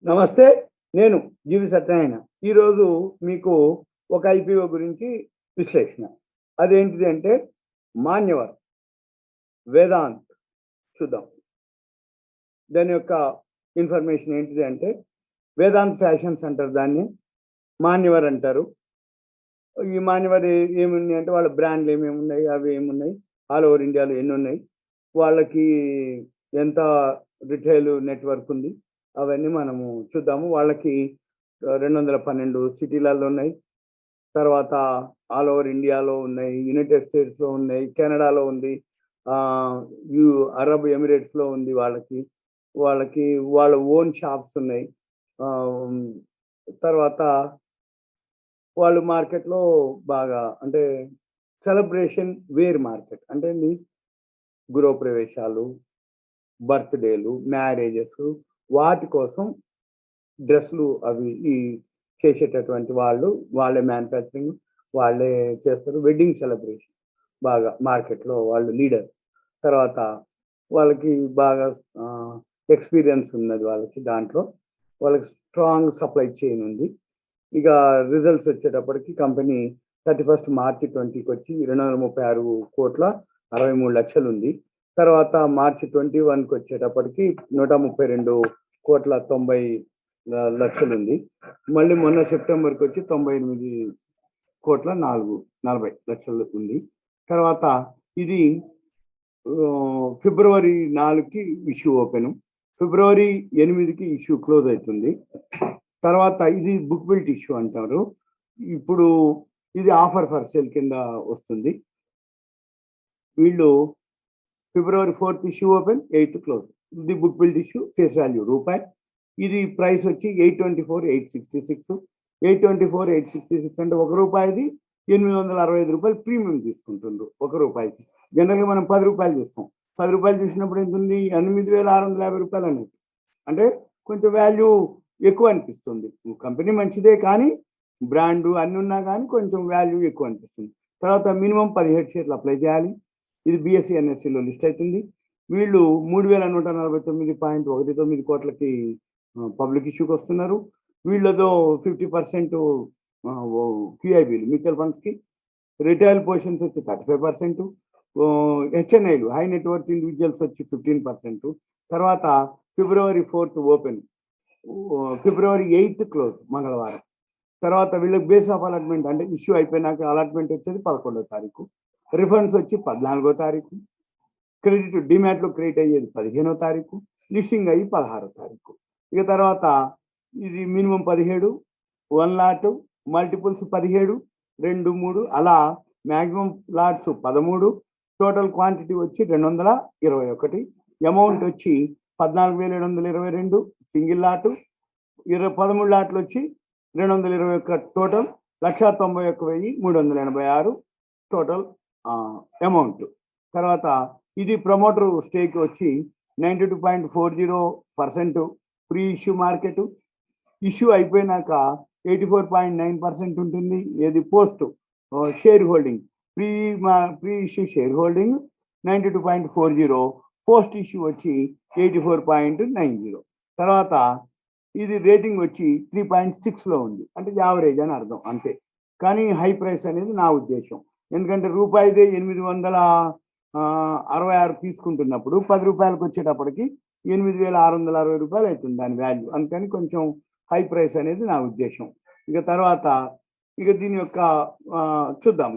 నమస్తే. నేను GVSatyanarayana. ఈరోజు మీకు ఒక ఐపీఓ గురించి విశ్లేషణ. అదేంటిది అంటే మాన్యవర్, వేదాంత్ చూద్దాం. దాని యొక్క ఇన్ఫర్మేషన్ ఏంటిది అంటే వేదాంత్ ఫ్యాషన్స్ అంటారు దాన్ని. మాన్యవర్ అంటారు. ఈ మాన్యవర్ ఏమున్నాయి అంటే వాళ్ళ బ్రాండ్లు ఏమేమి ఉన్నాయి, అవి ఏమున్నాయి, ఆల్ ఓవర్ ఇండియాలో ఎన్ని ఉన్నాయి, వాళ్ళకి ఎంత రిటైల్ నెట్వర్క్ ఉంది, అవన్నీ మనము చూద్దాము. వాళ్ళకి 212 సిటీలలో ఉన్నాయి. తర్వాత ఆల్ ఓవర్ ఇండియాలో ఉన్నాయి, యునైటెడ్ స్టేట్స్లో ఉన్నాయి, కెనడాలో ఉంది, అరబ్ ఎమిరేట్స్లో ఉంది. వాళ్ళకి వాళ్ళ ఓన్ షాప్స్ ఉన్నాయి. తర్వాత వాళ్ళు మార్కెట్లో బాగా అంటే సెలబ్రేషన్ వేర్ మార్కెట్ అంటే గృహప్రవేశాలు, బర్త్డేలు, మ్యారేజెస్, వాటి కోసం డ్రెస్సులు అవి చేసేటటువంటి వాళ్ళే మ్యానుఫ్యాక్చరింగ్, వాళ్ళే చేస్తారు. వెడ్డింగ్ సెలబ్రేషన్ బాగా మార్కెట్లో వాళ్ళు లీడర్. తర్వాత వాళ్ళకి బాగా ఎక్స్పీరియన్స్ ఉన్నది వాళ్ళకి. దాంట్లో వాళ్ళకి స్ట్రాంగ్ సప్లై చైన్ ఉంది. ఇక రిజల్ట్స్ వచ్చేటప్పటికి కంపెనీ 31 మార్చి 2020కి వచ్చి 236,63,00,000 ఉంది. తర్వాత మార్చి 21కి వచ్చేటప్పటికి 132,90,00,000 ఉంది. మళ్ళీ మొన్న సెప్టెంబర్కి వచ్చి 98,40,00,000 ఉంది. తర్వాత ఇది ఫిబ్రవరి 4కి ఇష్యూ ఓపెన్, ఫిబ్రవరి 8కి ఇష్యూ క్లోజ్ అవుతుంది. తర్వాత ఇది బుక్ బిల్ట్ ఇష్యూ అంటారు. ఇప్పుడు ఇది ఆఫర్ ఫర్ సేల్ కింద వస్తుంది. వీళ్ళు February 4th issue open, 8th close. ఇది book built issue, face value రూపాయి. ఇది ప్రైస్ వచ్చి 824,866. 824,866 అంటే ₹1 ₹865 ప్రీమియం తీసుకుంటుండ్రు ₹1. జనరల్గా మనం ₹10 చూస్తాం. ₹10 చూసినప్పుడు ఎంత ఉంది? ₹8,650 అన్నట్టు. అంటే కొంచెం వాల్యూ ఎక్కువ అనిపిస్తుంది. కంపెనీ మంచిదే కానీ బ్రాండ్ అన్ని ఉన్నా కానీ కొంచెం వాల్యూ ఎక్కువ అనిపిస్తుంది. తర్వాత మినిమం 17 షేర్లు అప్లై చేయాలి. ఇది BSE NSEలో లిస్ట్ అవుతుంది. వీళ్ళు 3,149.19 కోట్లకి పబ్లిక్ ఇష్యూకి వస్తున్నారు. వీళ్ళతో 50% QIBలు మ్యూచువల్ ఫండ్స్కి, రిటైల్ పొజిషన్స్ వచ్చి 35%, HNIలు హై నెట్వర్త్ ఇండివిజువల్స్ వచ్చి 15%. తర్వాత ఫిబ్రవరి 4th ఓపెన్, ఫిబ్రవరి 8th క్లోజ్ మంగళవారం. తర్వాత వీళ్ళకి బేస్ ఆఫ్ అలాట్మెంట్ అంటే ఇష్యూ అయిపోయినాక అలాట్మెంట్ వచ్చేది 11వ తారీఖు, రిఫండ్స్ వచ్చి 14వ తారీఖు, క్రెడిట్ డిమాట్లో క్రెడిట్ అయ్యేది 15వ తారీఖు, లిస్టింగ్ అయ్యి 16వ తారీఖు. ఇక తర్వాత ఇది మినిమం 17, 1 లాట్, మల్టిపుల్స్ 17, 2, 3 అలా మ్యాక్సిమం లాట్స్ 13, టోటల్ క్వాంటిటీ వచ్చి 221, అమౌంట్ వచ్చి 14,722, సింగిల్ లాటు 13 లాట్లు వచ్చి 221, టోటల్ 191,386 టోటల్ అమౌంట్. తర్వాత ఇది ప్రమోటర్ స్టేక్ వచ్చి 92.40% ప్రీ ఇష్యూ మార్కెట్. ఇష్యూ అయిపోయినాక 84.9% ఉంటుంది. ఏది post share holding, pre issue share holding 92.40, post issue వచ్చి 84.90. తర్వాత ఇది రేటింగ్ వచ్చి 3.6లో ఉంది. అంటే యావరేజ్ అని అర్థం అంతే. కానీ హై ప్రైస్ అనేది నా ఉద్దేశం. ఎందుకంటే రూపాయిదే 866 తీసుకుంటున్నప్పుడు ₹10 వచ్చేటప్పటికి 8,660 అవుతుంది దాని వాల్యూ. అందుకని కొంచెం హై ప్రైస్ అనేది నా ఉద్దేశం. ఇక తర్వాత ఇక దీని యొక్క చూద్దాం.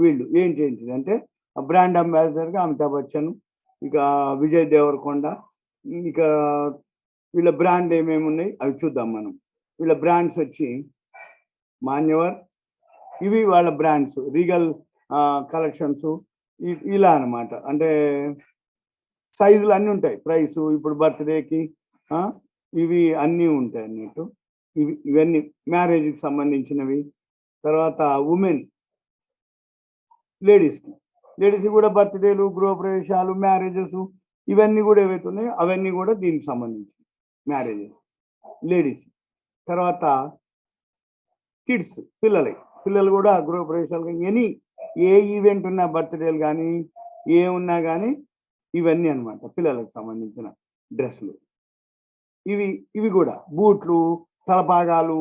వీళ్ళు ఏంటిది అంటే బ్రాండ్ అంబాసిడర్గా అమితాబ్ బచ్చన్, ఇక విజయ్ దేవరకొండ. ఇక వీళ్ళ బ్రాండ్ ఏమేమి ఉన్నాయి అవి చూద్దాం మనం. వీళ్ళ బ్రాండ్స్ వచ్చి మాన్యవర్, ఇవి వాళ్ళ బ్రాండ్స్. రీగల్ కలెక్షన్స్ ఇలా అనమాట. అంటే సైజులు అన్నీ ఉంటాయి. ప్రైసు ఇప్పుడు బర్త్డేకి ఇవి అన్నీ ఉంటాయి అన్నట్టు. ఇవన్నీ మ్యారేజ్కి సంబంధించినవి. తర్వాత ఉమెన్, లేడీస్కి కూడా బర్త్డేలు, గృహప్రవేశాలు, మ్యారేజెస్ ఇవన్నీ కూడా ఏవైతే ఉన్నాయో అవన్నీ కూడా దీనికి సంబంధించి మ్యారేజెస్ లేడీస్. తర్వాత కిడ్స్, పిల్లలు కూడా గృహప్రవేశాలు కానీ ఏ ఈవెంట్ ఉన్నా, బర్త్డేలు కానీ ఏ ఉన్నా కానీ ఇవన్నీ అనమాట పిల్లలకు సంబంధించిన డ్రెస్సులు. ఇవి కూడా బూట్లు, తలపాగాలు,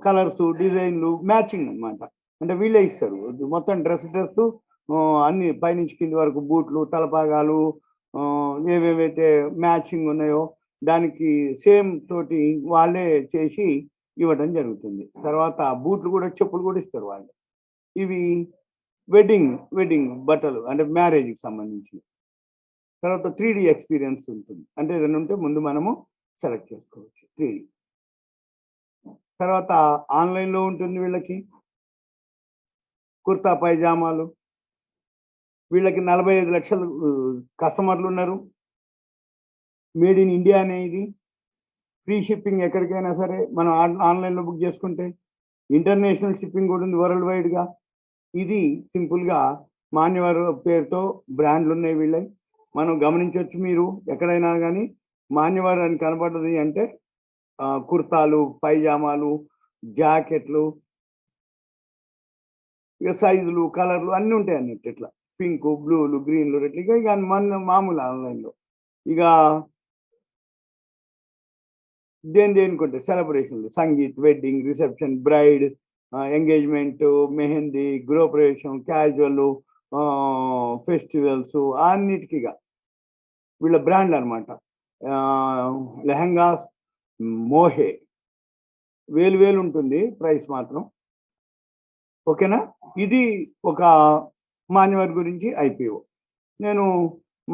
కలర్స్, డిజైన్లు మ్యాచింగ్ అన్నమాట. అంటే వీళ్ళే ఇస్తారు మొత్తం డ్రెస్ అన్ని పైనుంచి కింది వరకు బూట్లు, తలపాగాలు, ఏవేవైతే మ్యాచింగ్ ఉన్నాయో దానికి సేమ్ తోటి వాళ్ళే చేసి ఇవ్వడం జరుగుతుంది. తర్వాత బూట్లు కూడా, చెప్పులు కూడా ఇస్తారు వాళ్ళు. ఇవి వెడ్డింగ్ బట్టలు, అంటే మ్యారేజ్కి సంబంధించి. తర్వాత 3D ఎక్స్పీరియన్స్ ఉంటుంది. అంటే ఏదైనా ఉంటే ముందు మనము సెలెక్ట్ చేసుకోవచ్చు 3D. తర్వాత ఆన్లైన్లో ఉంటుంది వీళ్ళకి కుర్తా పైజామాలు. వీళ్ళకి 45 లక్షలు కస్టమర్లు ఉన్నారు. మేడ్ ఇన్ ఇండియా అనేది ఫ్రీ షిప్పింగ్, ఎక్కడికైనా సరే మనం ఆన్లైన్లో బుక్ చేసుకుంటే. ఇంటర్నేషనల్ షిప్పింగ్ కూడా ఉంది వరల్డ్ వైడ్గా. ఇది సింపుల్గా మాన్యవర్ పేరుతో బ్రాండ్లు ఉన్నాయి వీళ్ళవి. మనం గమనించవచ్చు, మీరు ఎక్కడైనా కానీ మాన్యవర్ అని కనబడ్డది అంటే కుర్తాలు, పైజామాలు, జాకెట్లు, ఇక సైజులు, కలర్లు అన్నీ ఉంటాయి అన్నట్టు. ఇట్లా పింక్, బ్లూలు, గ్రీన్లు, రెడ్లు, ఇక మన మామూలు ఆన్లైన్లో. ఇక దేనికుంటే సెలబ్రేషన్లు, sangeet, wedding, reception, bride, engagement, mehndi, గృహప్రవేశం, క్యాజువల్, ఫెస్టివల్స్, అన్నిటికీగా వీళ్ళ బ్రాండ్ అనమాట. లెహంగాస్, మోహే, వేలు ఉంటుంది ప్రైస్ మాత్రం. ఓకేనా? ఇది ఒక మాన్యవర్ గురించి ఐపీఓ. నేను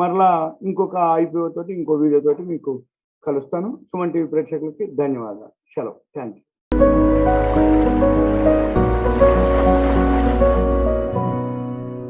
మరలా ఇంకొక ఐపీఓ తోటి, ఇంకో వీడియో తోటి మీకు కలుస్తాను. సుమన్ టీవీ ప్రేక్షకులకి ధన్యవాదాలు. సెలవు. Thank you.